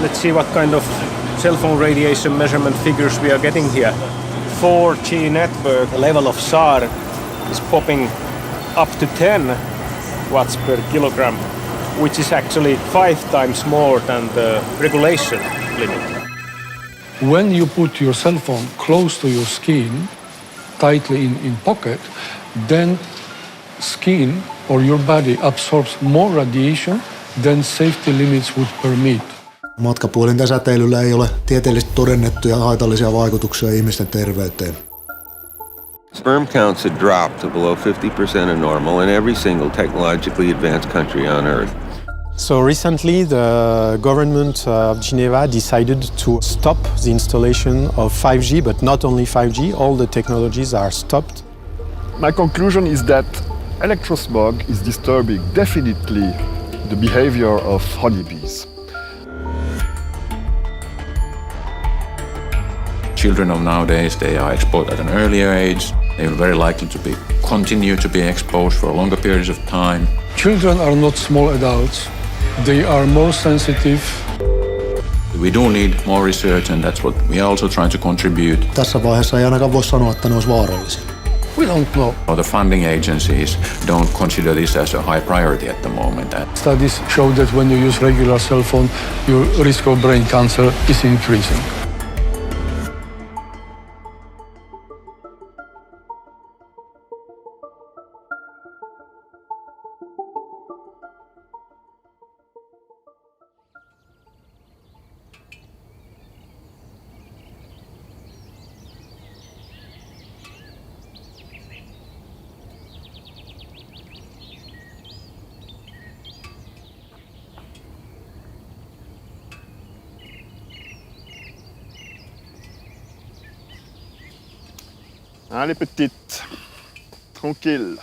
Let's see what kind of cell phone radiation measurement figures we are getting here. 4G network level of SAR is popping up to 10 watts per kilogram, which is actually 5 times more than the regulation limit. When you put your cell phone close to your skin, tightly in pocket, then skin or your body absorbs more radiation than safety limits would permit. Matkapuhelinten säteilyllä ei ole tieteellisesti todennettuja haitallisia vaikutuksia ihmisten terveyteen. Sperm counts had dropped to below 50% of normal in every single technologically advanced country on Earth. So recently, the government of Geneva decided to stop the installation of 5G, but not only 5G, all the technologies are stopped. My conclusion is that electrosmog is disturbing definitely the behavior of honeybees. Children of nowadays, they are exposed at an earlier age. They are very likely to continue to be exposed for longer periods of time. Children are not small adults. They are more sensitive. We do need more research, and that's what we are also trying to contribute. Tässä vaiheessa ei ainakaan voi sanoa, että ne olisi vaarallisia. We don't know. The funding agencies don't consider this as a high priority at the moment. Studies show that when you use regular cell phone, your risk of brain cancer is increasing. Allez, petite. Tranquille.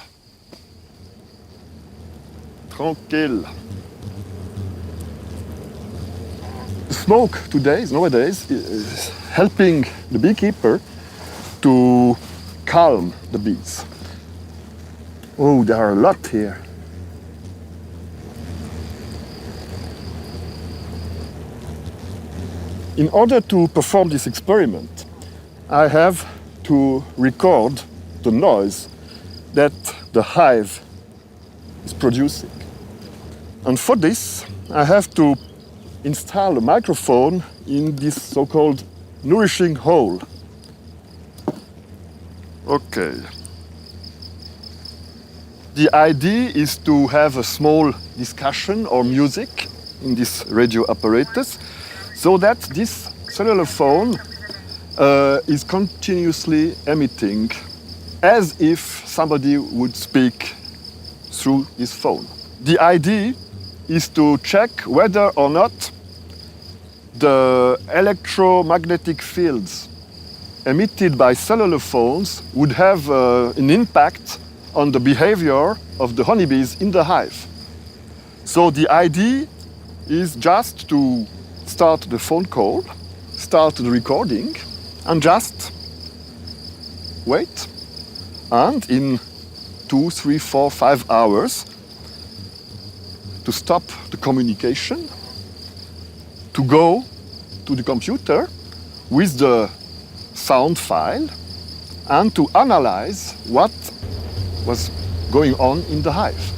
Tranquille. Smoke nowadays, is helping the beekeeper to calm the bees. Oh, there are a lot here. In order to perform this experiment, I have to record the noise that the hive is producing. And for this, I have to install a microphone in this so-called nourishing hole. Okay. The idea is to have a small discussion or music in this radio apparatus so that this cellular phone is continuously emitting as if somebody would speak through this phone. The idea is to check whether or not the electromagnetic fields emitted by cellular phones would have an impact on the behavior of the honeybees in the hive. So the idea is just to start the phone call, start the recording, and just wait. And in 2, 3, 4, 5 hours, to stop the communication, to go to the computer with the sound file and to analyze what was going on in the hive.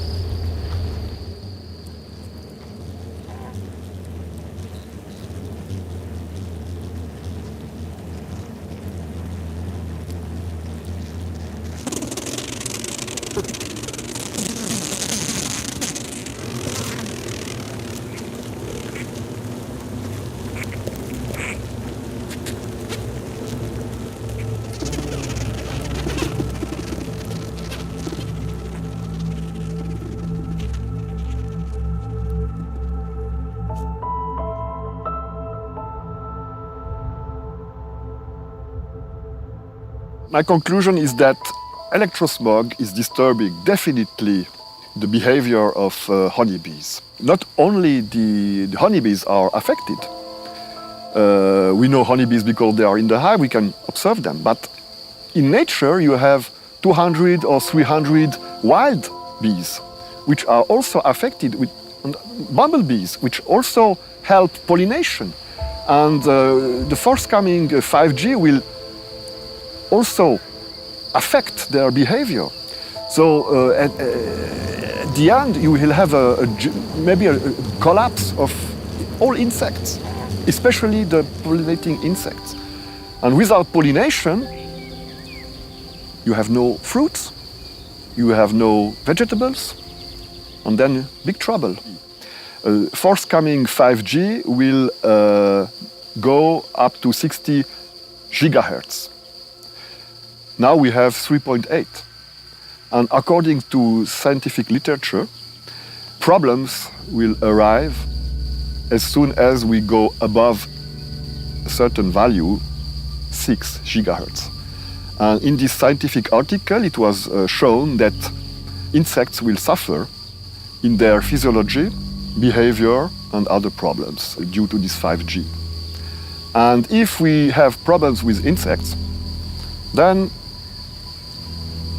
My conclusion is that electrosmog is disturbing definitely the behavior of honeybees. Not only the honeybees are affected, We know honeybees because they are in the hive, we can observe them. But in nature, you have 200 or 300 wild bees, which are also affected with bumblebees, which also help pollination. And the forthcoming 5G will also affect their behavior. So at the end, you will have maybe a collapse of all insects, especially the pollinating insects. And without pollination, you have no fruits, you have no vegetables, and then big trouble. Forthcoming 5G will go up to 60 gigahertz. Now we have 3.8. And according to scientific literature, problems will arrive as soon as we go above a certain value, 6 gigahertz. And in this scientific article, it was shown that insects will suffer in their physiology, behavior, and other problems due to this 5G. And if we have problems with insects, then,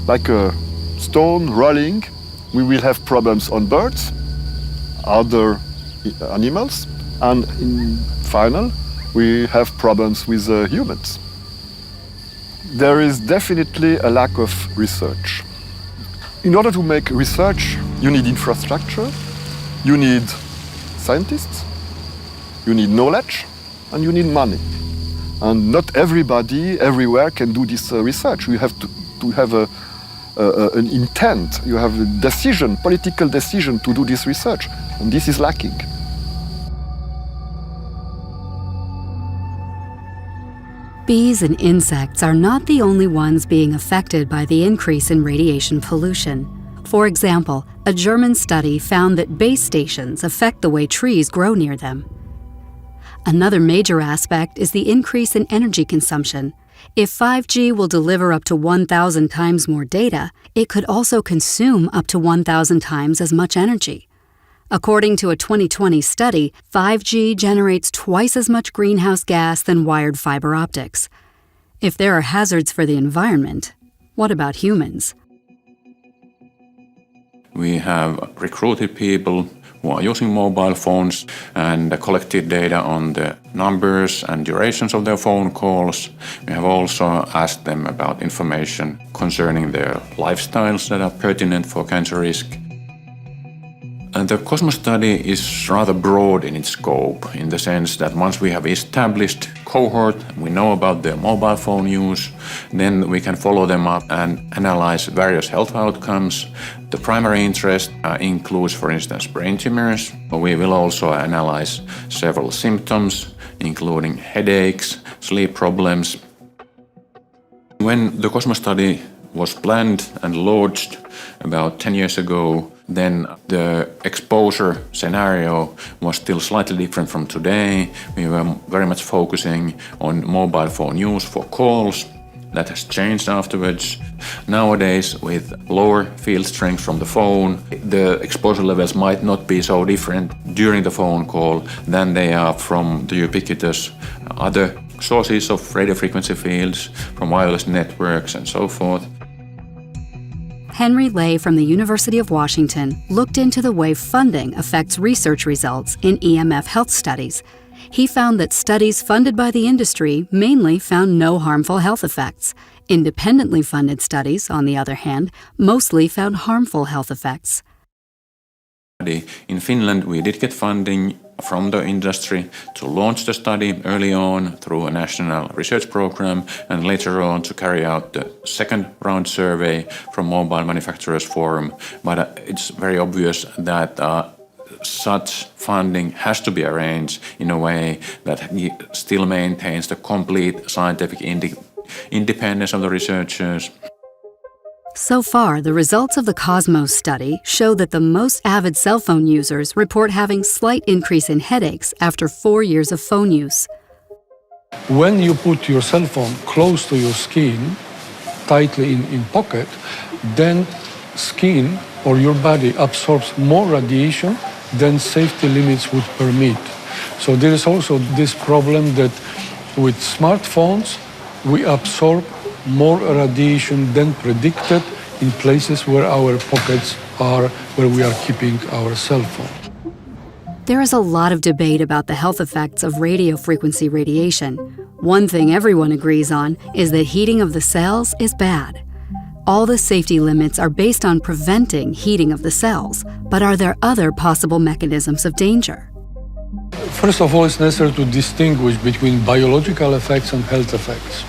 like a stone rolling, we will have problems on birds, other animals, and in final, we have problems with humans. There is definitely a lack of research. In order to make research, you need infrastructure, you need scientists, you need knowledge, and you need money. And not everybody, everywhere, can do this research. You have to have an intent, you have a decision, political decision to do this research, and this is lacking. Bees and insects are not the only ones being affected by the increase in radiation pollution. For example, a German study found that base stations affect the way trees grow near them. Another major aspect is the increase in energy consumption. If 5G will deliver up to 1,000 times more data, it could also consume up to 1,000 times as much energy. According to a 2020 study, 5G generates twice as much greenhouse gas than wired fiber optics. If there are hazards for the environment, what about humans? We have recruited people who are using mobile phones and collected data on the numbers and durations of their phone calls. We have also asked them about information concerning their lifestyles that are pertinent for cancer risk. And the Cosmos study is rather broad in its scope, in the sense that once we have established cohort, we know about their mobile phone use, then we can follow them up and analyze various health outcomes. The primary interest includes, for instance, brain tumors. We will also analyze several symptoms, including headaches, sleep problems. When the Cosmos study was planned and launched about 10 years ago, then the exposure scenario was still slightly different from today. We were very much focusing on mobile phone use for calls. That has changed afterwards. Nowadays, with lower field strength from the phone, the exposure levels might not be so different during the phone call than they are from the ubiquitous other sources of radio frequency fields, from wireless networks and so forth. Henry Ley from the University of Washington looked into the way funding affects research results in EMF health studies. He found that studies funded by the industry mainly found no harmful health effects. Independently funded studies, on the other hand, mostly found harmful health effects. In Finland, we did get funding from the industry to launch the study early on through a national research program, and later on to carry out the second round survey from Mobile Manufacturers Forum. But it's very obvious that such funding has to be arranged in a way that still maintains the complete scientific independence of the researchers. So far, the results of the Cosmos study show that the most avid cell phone users report having slight increase in headaches after 4 years of phone use. When you put your cell phone close to your skin, tightly in pocket, then skin or your body absorbs more radiation than safety limits would permit. So there is also this problem that with smartphones, we absorb more radiation than predicted in places where our pockets are, where we are keeping our cell phone. There is a lot of debate about the health effects of radio frequency radiation. One thing everyone agrees on is that heating of the cells is bad. All the safety limits are based on preventing heating of the cells, but are there other possible mechanisms of danger? First of all, it's necessary to distinguish between biological effects and health effects.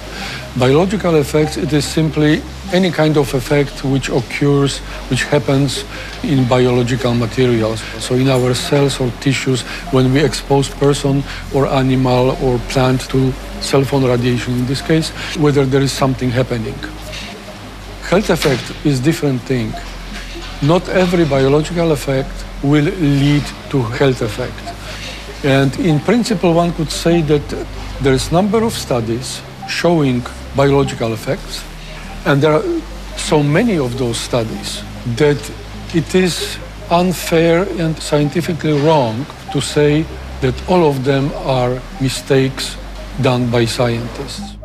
Biological effects, it is simply any kind of effect which occurs, which happens in biological materials. So in our cells or tissues, when we expose person or animal or plant to cell phone radiation in this case, whether there is something happening. Health effect is different thing. Not every biological effect will lead to health effect. And in principle, one could say that there is number of studies showing biological effects, and there are so many of those studies that it is unfair and scientifically wrong to say that all of them are mistakes done by scientists.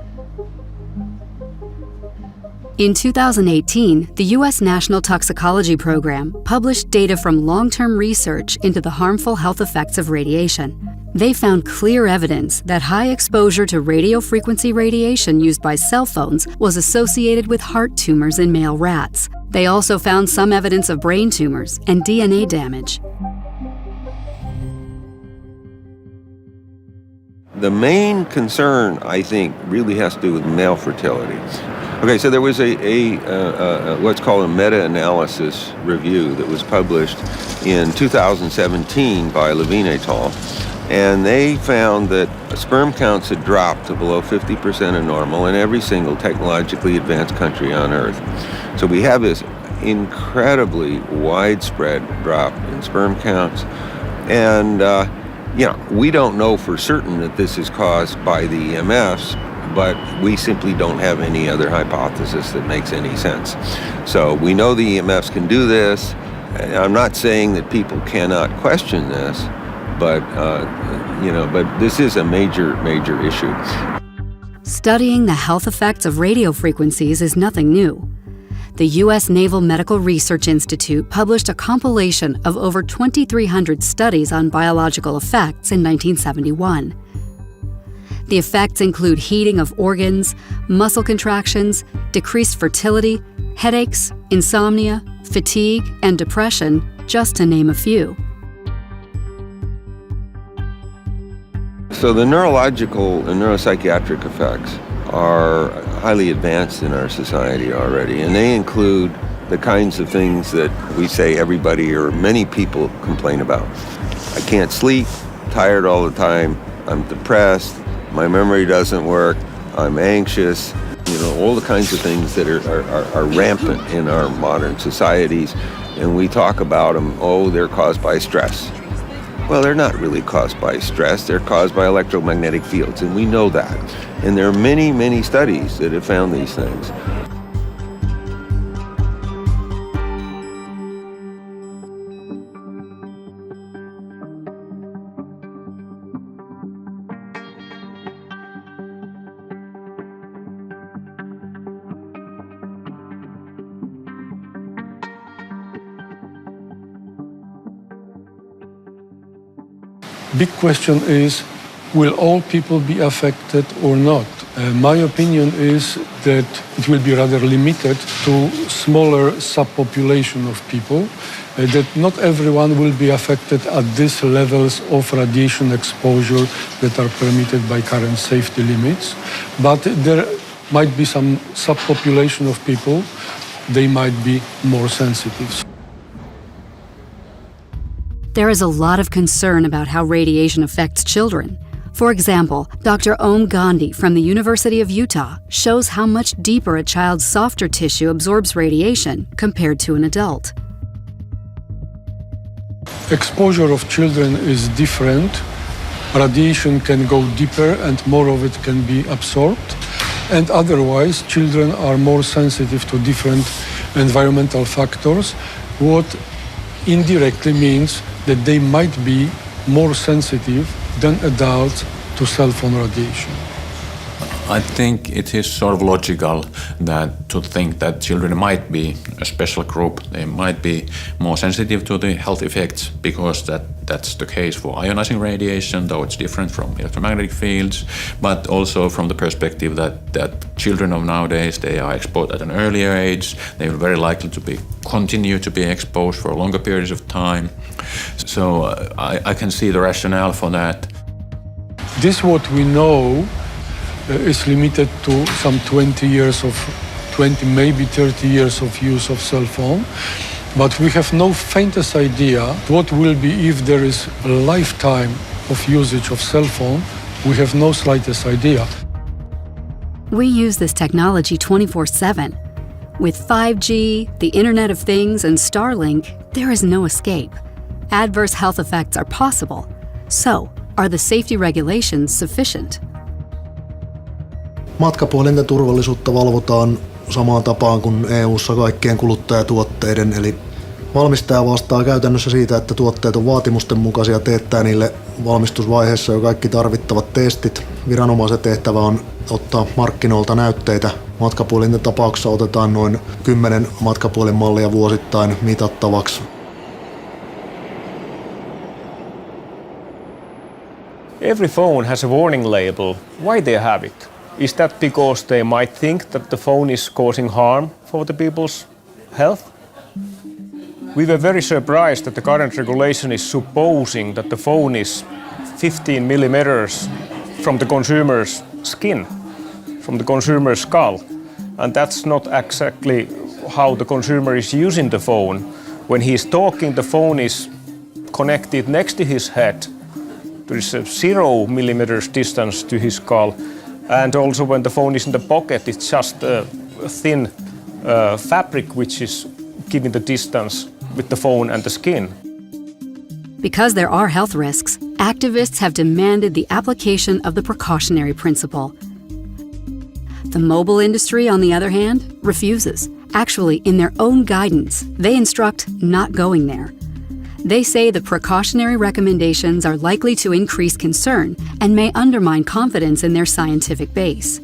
In 2018, the U.S. National Toxicology Program published data from long-term research into the harmful health effects of radiation. They found clear evidence that high exposure to radiofrequency radiation used by cell phones was associated with heart tumors in male rats. They also found some evidence of brain tumors and DNA damage. The main concern, I think, really has to do with male fertility. Okay, so there was what's called a meta-analysis review that was published in 2017 by Levine et al. And they found that sperm counts had dropped to below 50% of normal in every single technologically advanced country on Earth. So we have this incredibly widespread drop in sperm counts. And, we don't know for certain that this is caused by the EMFs, but we simply don't have any other hypothesis that makes any sense. So we know the EMFs can do this. I'm not saying that people cannot question this, but this is a major issue. Studying the health effects of radio frequencies is nothing new. The U.S. Naval Medical Research Institute published a compilation of over 2,300 studies on biological effects in 1971. The effects include heating of organs, muscle contractions, decreased fertility, headaches, insomnia, fatigue, and depression, just to name a few. So the neurological and neuropsychiatric effects are highly advanced in our society already, and they include the kinds of things that we say everybody or many people complain about. I can't sleep, tired all the time, I'm depressed, my memory doesn't work, I'm anxious, all the kinds of things that are rampant in our modern societies, and we talk about them, they're caused by stress. Well, they're not really caused by stress, they're caused by electromagnetic fields, and we know that. And there are many studies that have found these things. Big question is, will all people be affected or not? My opinion is that it will be rather limited to smaller subpopulation of people, that not everyone will be affected at these levels of radiation exposure that are permitted by current safety limits, but there might be some subpopulation of people, they might be more sensitive. There is a lot of concern about how radiation affects children. For example, Dr. Om Gandhi from the University of Utah shows how much deeper a child's softer tissue absorbs radiation compared to an adult. Exposure of children is different. Radiation can go deeper and more of it can be absorbed. And otherwise, children are more sensitive to different environmental factors, what indirectly means that they might be more sensitive than adults to cell phone radiation. I think it is sort of logical to think that children might be a special group. They might be more sensitive to the health effects because that's the case for ionizing radiation, though it's different from electromagnetic fields, but also from the perspective that children of nowadays, they are exposed at an earlier age. They are very likely to continue to be exposed for longer periods of time. So I can see the rationale for that. This what we know is limited to some 20 maybe 30 years of use of cell phone. But we have no faintest idea what will be if there is a lifetime of usage of cell phone. We have no slightest idea. We use this technology 24/7. With 5G, the Internet of Things, and Starlink, there is no escape. Adverse health effects are possible. So, are the safety regulations sufficient? Matkapuhelinten turvallisuutta valvotaan samaan tapaan kuin EU:ssa kaikkien kuluttajatuotteiden, eli valmistaja vastaa käytännössä siitä, että tuotteet on vaatimusten mukaisia, teettää niille valmistusvaiheessa jo kaikki tarvittavat testit. Viranomaisen tehtävä on ottaa markkinoilta näytteitä. Matkapuhelinten tapauksessa otetaan noin 10 matkapuhelinmallia vuosittain mitattavaksi. Every phone has a warning label. Why they have it? Is that because they might think that the phone is causing harm for the people's health? We were very surprised that the current regulation is supposing that the phone is 15 millimeters from the consumer's skin, from the consumer's skull. And that's not exactly how the consumer is using the phone. When he's talking, the phone is connected next to his head. There is a 0 millimeters distance to his skull. And also when the phone is in the pocket, it's just a thin fabric which is giving the distance with the phone and the skin. Because there are health risks, activists have demanded the application of the precautionary principle. The mobile industry, on the other hand, refuses. Actually, in their own guidance, they instruct not going there. They say the precautionary recommendations are likely to increase concern and may undermine confidence in their scientific base.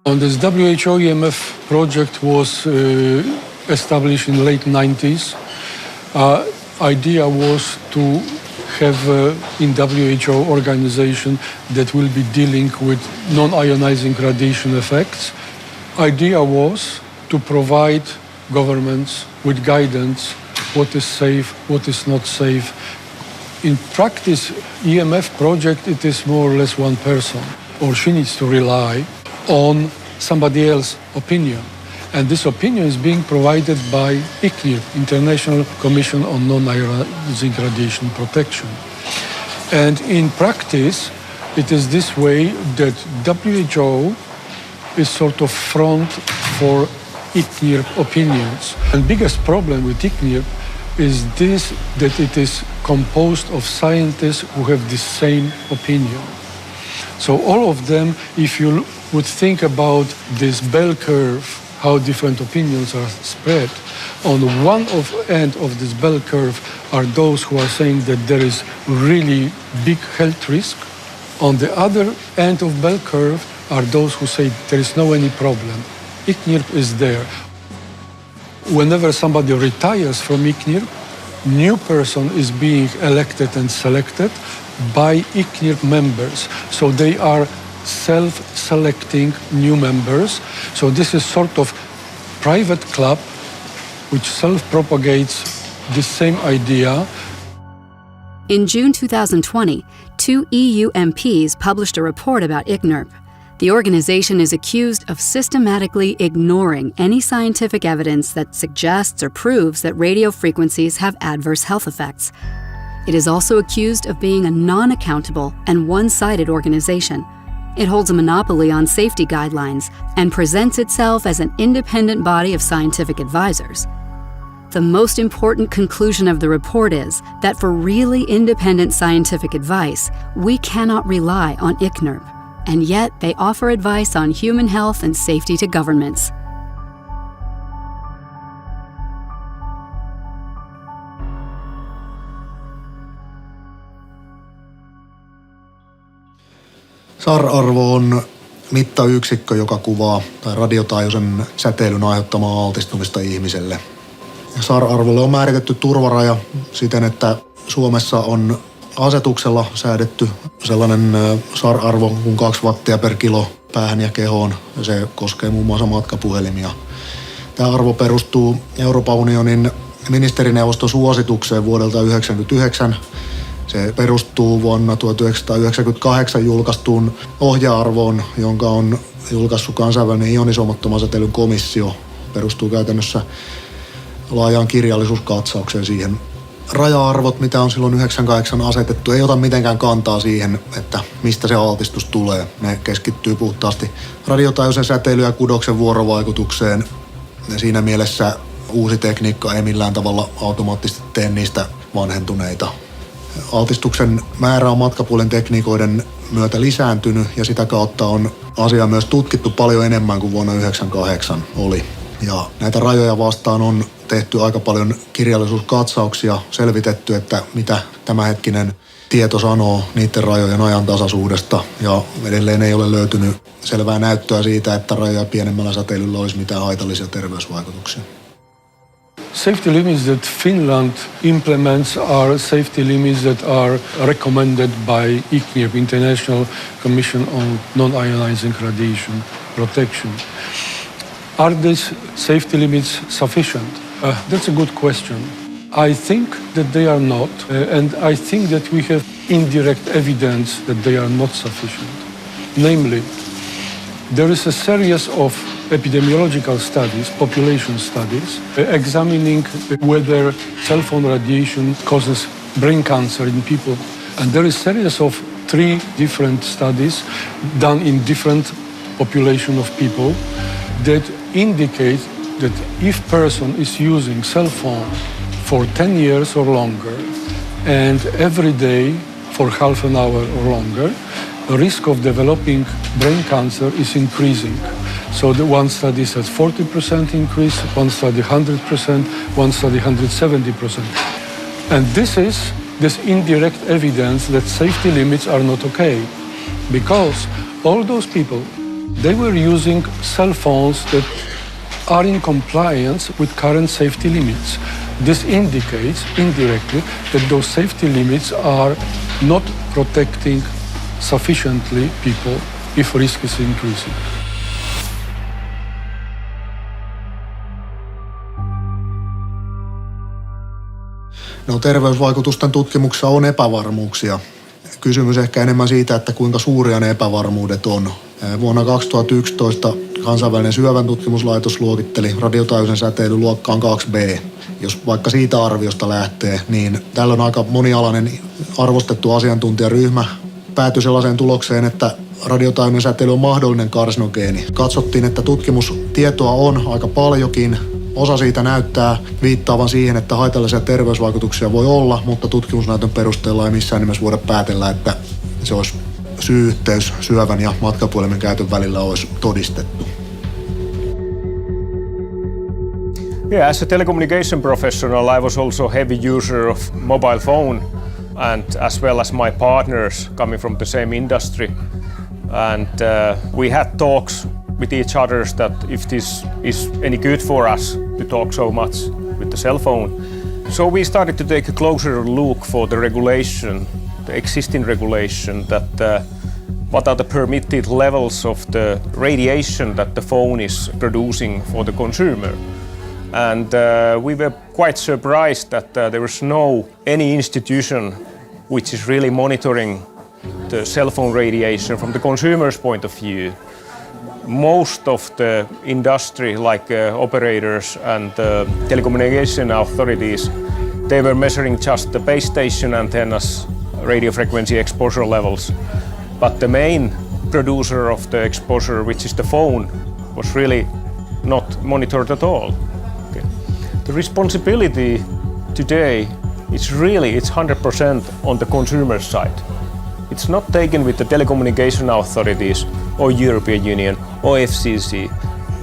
On this WHO EMF project was established in the late 90s. Idea was to have in WHO organization that will be dealing with non-ionizing radiation effects. Idea was to provide governments with guidance, what is safe, what is not safe. In practice, EMF project, it is more or less one person, or she needs to rely on somebody else's opinion. And this opinion is being provided by ICNIRP, International Commission on Non-Ionizing Radiation Protection. And in practice, it is this way that WHO is sort of front for ICNIRP opinions. And biggest problem with ICNIRP is this, that it is composed of scientists who have the same opinion. So all of them, if you would think about this bell curve, how different opinions are spread, on one end of this bell curve are those who are saying that there is really big health risk. On the other end of bell curve are those who say there is no any problem. ICNIRP is there. Whenever somebody retires from ICNIRP, new person is being elected and selected by ICNIRP members. So they are self-selecting new members. So this is sort of private club which self-propagates the same idea. In June 2020, 2 EU MPs published a report about ICNIRP. The organization is accused of systematically ignoring any scientific evidence that suggests or proves that radio frequencies have adverse health effects. It is also accused of being a non-accountable and one-sided organization. It holds a monopoly on safety guidelines and presents itself as an independent body of scientific advisors. The most important conclusion of the report is that for really independent scientific advice, we cannot rely on ICNIRP, and yet they offer advice on human health and safety to governments. SAR-arvo on mittayksikkö, joka kuvaa tai radiotaajuisen säteilyn aiheuttamaa altistumista ihmiselle. SAR-arvolle on määritetty turvaraja siten, että Suomessa on asetuksella säädetty sellainen SAR-arvo kuin 2 wattia per kilo päähän ja kehoon. Ja se koskee muun muassa matkapuhelimia. Tämä arvo perustuu Euroopan unionin ministerineuvoston suositukseen vuodelta 1999. Se perustuu vuonna 1998 julkaistuun ohje-arvoon, jonka on julkaissut kansainvälinen ionisoimattoman säteilyn komissio. Perustuu käytännössä laajaan kirjallisuuskatsaukseen siihen. Raja-arvot, mitä on silloin 1998 asetettu, ei ota mitenkään kantaa siihen, että mistä se altistus tulee. Ne keskittyy puhtaasti radiotaajuisen säteilyn ja kudoksen vuorovaikutukseen. Ja siinä mielessä uusi tekniikka ei millään tavalla automaattisesti tee niistä vanhentuneita. Altistuksen määrä on matkapuhelintekniikoiden myötä lisääntynyt ja sitä kautta on asiaa myös tutkittu paljon enemmän kuin vuonna 1998 oli. Ja näitä rajoja vastaan on tehty aika paljon kirjallisuuskatsauksia, selvitetty, että mitä tämänhetkinen tieto sanoo niiden rajojen ajantasaisuudesta. Ja edelleen ei ole löytynyt selvää näyttöä siitä, että rajoja pienemmällä säteilyllä olisi mitään haitallisia terveysvaikutuksia. Safety limits that Finland implements are safety limits that are recommended by ICNIRP, International Commission on Non-Ionizing Radiation Protection. Are these safety limits sufficient? That's a good question. I think that they are not, and I think that we have indirect evidence that they are not sufficient. Namely, there is a series of epidemiological studies, population studies, examining whether cell phone radiation causes brain cancer in people. And there is a series of 3 different studies done in different population of people that indicate that if person is using cell phone for 10 years or longer and every day for half an hour or longer, the risk of developing brain cancer is increasing. So the one study says 40% increase, one study 100%, one study 170%. And this is this indirect evidence that safety limits are not okay. Because all those people, they were using cell phones that are in compliance with current safety limits. This indicates indirectly that those safety limits are not protecting sufficiently people if risk is increasing. No, terveysvaikutusten tutkimuksessa on epävarmuuksia. Kysymys ehkä enemmän siitä, että kuinka suuria ne epävarmuudet on. Vuonna 2011 kansainvälinen syövän tutkimuslaitos luokitteli radiotaajuisen säteilyn luokkaan 2B. Jos vaikka siitä arviosta lähtee, niin tällöin aika monialainen arvostettu asiantuntijaryhmä päätyi sellaiseen tulokseen, että radiotaajuinen säteily on mahdollinen karsinogeeni. Katsottiin, että tutkimustietoa on aika paljonkin. Osa siitä näyttää viittaavan siihen, että haitallisia terveysvaikutuksia voi olla, mutta tutkimusnäytön perusteella ei missään nimessä voida päätellä, että se olisi syy-yhteys syövän ja matkapuhelimen käytön välillä olisi todistettu. Yeah, as a telecommunication professional, I was also a heavy user of mobile phone, and as well as my partners coming from the same industry. And we had talks with each other that if this is any good for us to talk so much with the cell phone. So we started to take a closer look for the regulation, the existing regulation, that what are the permitted levels of the radiation that the phone is producing for the consumer. And we were quite surprised that there was no any institution which is really monitoring the cell phone radiation from the consumer's point of view. Most of the industry, like operators and telecommunication authorities, they were measuring just the base station antennas radio frequency exposure levels. But the main producer of the exposure, which is the phone, was really not monitored at all. Okay. The responsibility today is really, it's 100% on the consumer side. It's not taken with the telecommunication authorities or European Union or FCC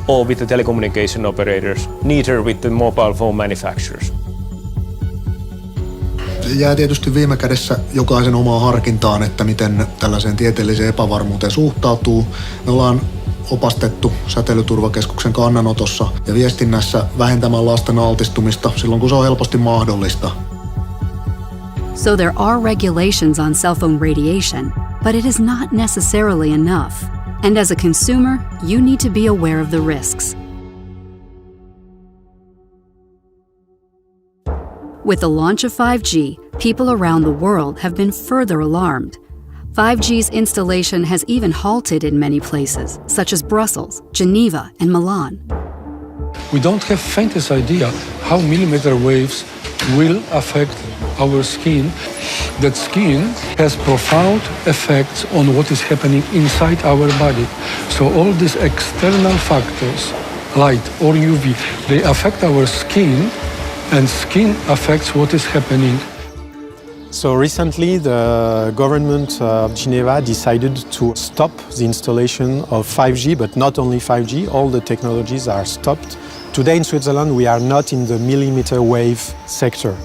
or with the telecommunication operators, neither with the mobile phone manufacturers. Jää tietysti viime kädessä jokaisen omaan harkintaan, että miten tällaiseen tieteelliseen epävarmuuteen suhtautuu. Me ollaan opastettu Säteilyturvakeskuksen kannanotossa ja viestinnässä vähentämään lasten altistumista silloin, kun se on helposti mahdollista. So there are regulations on cell phone radiation, but it is not necessarily enough. And as a consumer, you need to be aware of the risks. With the launch of 5G, people around the world have been further alarmed. 5G's installation has even halted in many places, such as Brussels, Geneva, and Milan. We don't have faintest idea how millimeter waves will affect our skin. That skin has profound effects on what is happening inside our body. So all these external factors, light or UV, they affect our skin, and skin affects what is happening. So recently the government of Geneva decided to stop the installation of 5G, but not only 5G, all the technologies are stopped. Today in Switzerland we are not in the millimeter wave sector.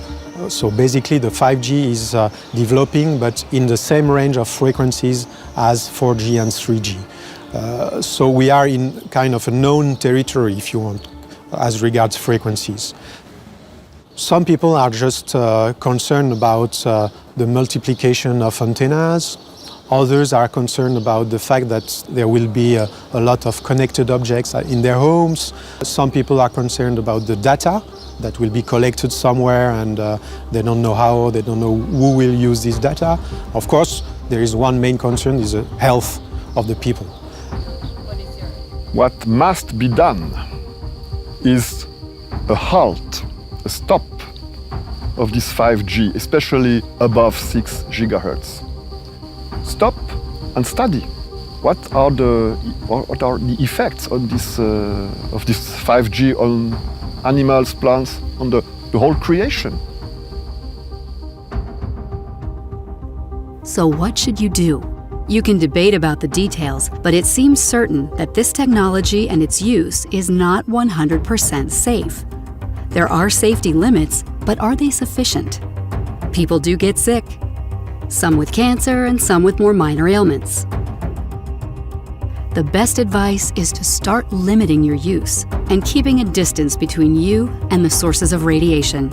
So basically the 5G is developing, but in the same range of frequencies as 4G and 3G. So we are in kind of a known territory, if you want, as regards frequencies. Some people are just concerned about the multiplication of antennas. Others are concerned about the fact that there will be a lot of connected objects in their homes. Some people are concerned about the data that will be collected somewhere, and they don't know how, they don't know who will use this data. Of course, there is one main concern, is the health of the people. What must be done is a halt, a stop of this 5G, especially above 6 gigahertz. Stop and study. What are the effects on this of this 5G on animals, plants, on the whole creation? So what should you do? You can debate about the details, but it seems certain that this technology and its use is not 100% safe. There are safety limits, but are they sufficient? People do get sick, some with cancer and some with more minor ailments. The best advice is to start limiting your use and keeping a distance between you and the sources of radiation.